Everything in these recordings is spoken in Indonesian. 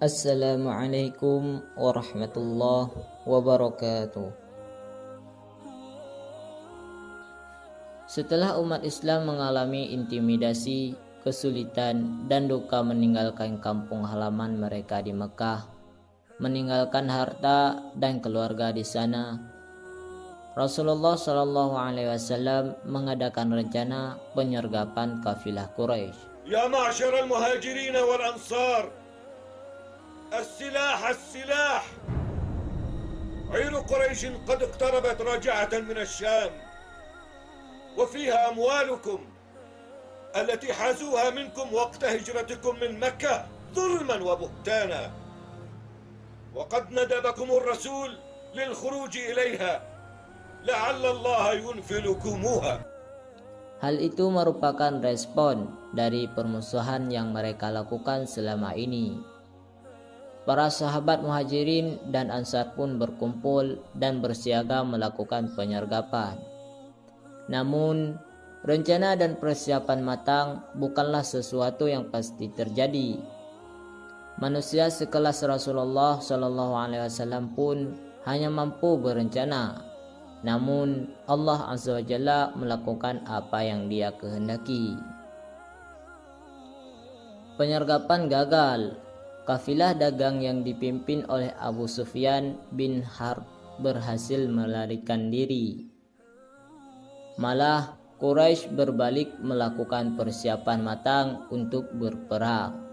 Assalamualaikum warahmatullahi wabarakatuh. Setelah umat Islam mengalami intimidasi, kesulitan, dan duka meninggalkan kampung halaman mereka di Mekah, meninggalkan harta dan keluarga di sana, Rasulullah Shallallahu Alaihi Wasallam mengadakan rencana penyergapan kafilah Quraisy. Ya ma'syar al-muhajirin wal-ansar, السلاح السلاح. عير قريش قد اقتربت راجعة من الشام، وفيها أموالكم التي حازوها منكم وقت هجرتكم من مكة ظلما وبهتانا، وقد ندبكم الرسول للخروج إليها لعل الله ينفلكموها. Hal itu merupakan respon dari permusuhan yang mereka lakukan selama ini. Para sahabat Muhajirin dan Ansar pun berkumpul dan bersiaga melakukan penyergapan. Namun, rencana dan persiapan matang bukanlah sesuatu yang pasti terjadi. Manusia sekelas Rasulullah Shallallahu Alaihi Wasallam pun hanya mampu berencana. Namun, Allah Azza wa Jalla melakukan apa yang Dia kehendaki. Penyergapan gagal. Kafilah dagang yang dipimpin oleh Abu Sufyan bin Harb berhasil melarikan diri. Malah Quraisy berbalik melakukan persiapan matang untuk berperang.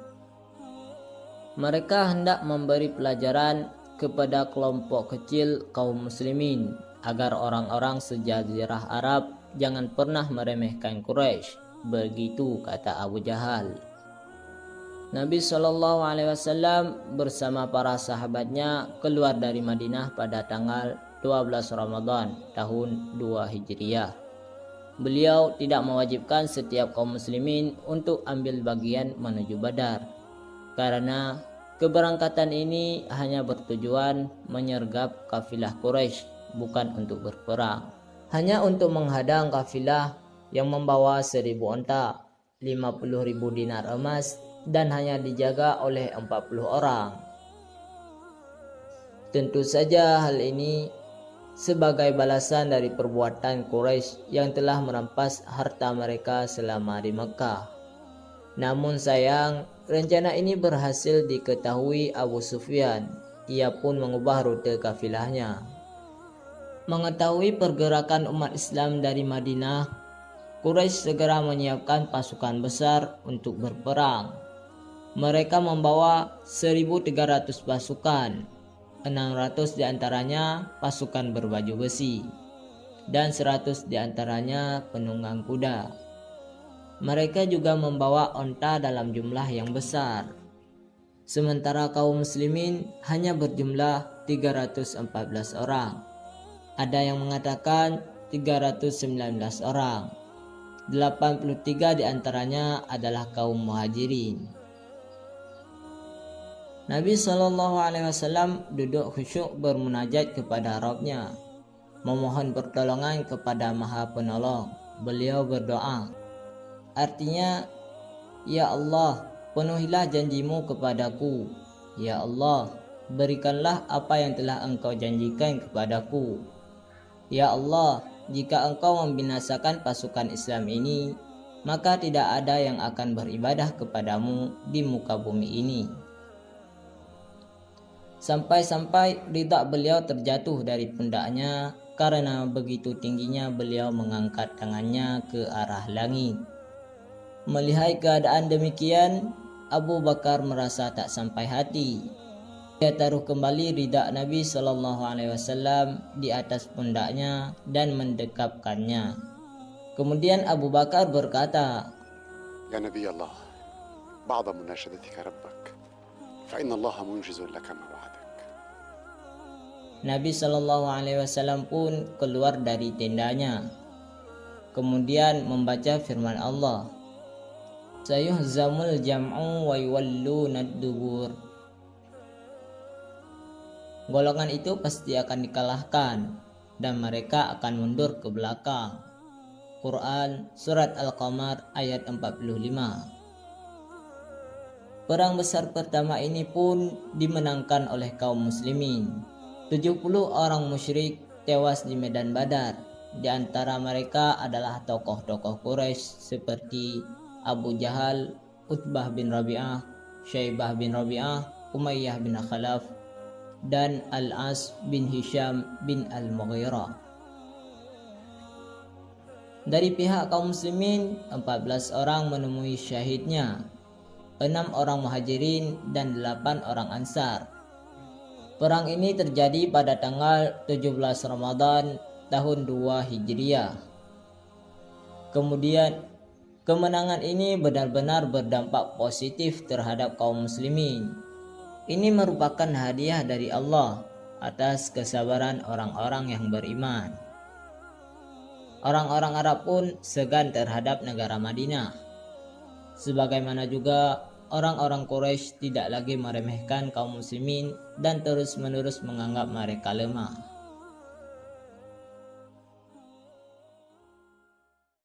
Mereka hendak memberi pelajaran kepada kelompok kecil kaum muslimin agar orang-orang sejazirah Arab jangan pernah meremehkan Quraisy. Begitu kata Abu Jahal. Nabi Shallallahu Alaihi Wasallam bersama para sahabatnya keluar dari Madinah pada tanggal 12 Ramadan tahun 2 Hijriah. Beliau tidak mewajibkan setiap kaum muslimin untuk ambil bagian menuju Badar, karena keberangkatan ini hanya bertujuan menyergap kafilah Quraisy, bukan untuk berperang. Hanya untuk menghadang kafilah yang membawa 1000 onta, 50.000 dinar emas, dan hanya dijaga oleh 40 orang. Tentu saja hal ini sebagai balasan dari perbuatan Quraisy yang telah merampas harta mereka selama di Mekah. Namun sayang, rencana ini berhasil diketahui Abu Sufyan. Ia pun mengubah rute kafilahnya. Mengetahui pergerakan umat Islam dari Madinah, Quraisy segera menyiapkan pasukan besar untuk berperang. Mereka membawa 1.300 pasukan, 600 diantaranya pasukan berbaju besi, dan 100 diantaranya penunggang kuda. Mereka juga membawa onta dalam jumlah yang besar. Sementara kaum muslimin hanya berjumlah 314 orang. Ada yang mengatakan 319 orang. 83 diantaranya adalah kaum muhajirin. Nabi Shallallahu Alaihi Wasallam duduk khusyuk bermunajat kepada Rabb-Nya, memohon pertolongan kepada Maha Penolong. Beliau berdoa, artinya, Ya Allah, penuhilah janjimu kepadaku. Ya Allah, berikanlah apa yang telah Engkau janjikan kepadaku. Ya Allah, jika Engkau membinasakan pasukan Islam ini, maka tidak ada yang akan beribadah kepadamu di muka bumi ini. Sampai-sampai ridha beliau terjatuh dari pundaknya karena begitu tingginya beliau mengangkat tangannya ke arah langit. Melihat keadaan demikian, Abu Bakar merasa tak sampai hati. Dia taruh kembali ridha Nabi Shallallahu Alaihi Wasallam di atas pundaknya dan mendekapkannya. Kemudian Abu Bakar berkata, Ya Nabi Allah, ba'da munashadatika rabbak, fa inna Allah munjizu laka ma wa'adak. Nabi Shallallahu Alaihi Wasallam pun keluar dari tendanya. Kemudian membaca firman Allah, Sayuhzamul jam'u wa yuwallunad dubur. Golongan itu pasti akan dikalahkan dan mereka akan mundur ke belakang. Quran Surat Al-Qamar ayat 45. Perang besar pertama ini pun dimenangkan oleh kaum muslimin. 70 orang musyrik tewas di medan Badar. Di antara mereka adalah tokoh-tokoh Quraisy seperti Abu Jahal, Utbah bin Rabi'ah, Syaibah bin Rabi'ah, Umayyah bin Khalaf, dan Al-As bin Hisham bin Al-Mughirah. Dari pihak kaum muslimin, 14 orang menemui syahidnya, 6 orang muhajirin dan 8 orang ansar. Perang ini terjadi pada tanggal 17 Ramadan tahun 2 Hijriah. Kemudian, kemenangan ini benar-benar berdampak positif terhadap kaum muslimin. Ini merupakan hadiah dari Allah atas kesabaran orang-orang yang beriman. Orang-orang Arab pun segan terhadap negara Madinah. Sebagaimana juga orang-orang Quraisy tidak lagi meremehkan kaum muslimin dan terus-menerus menganggap mereka lemah.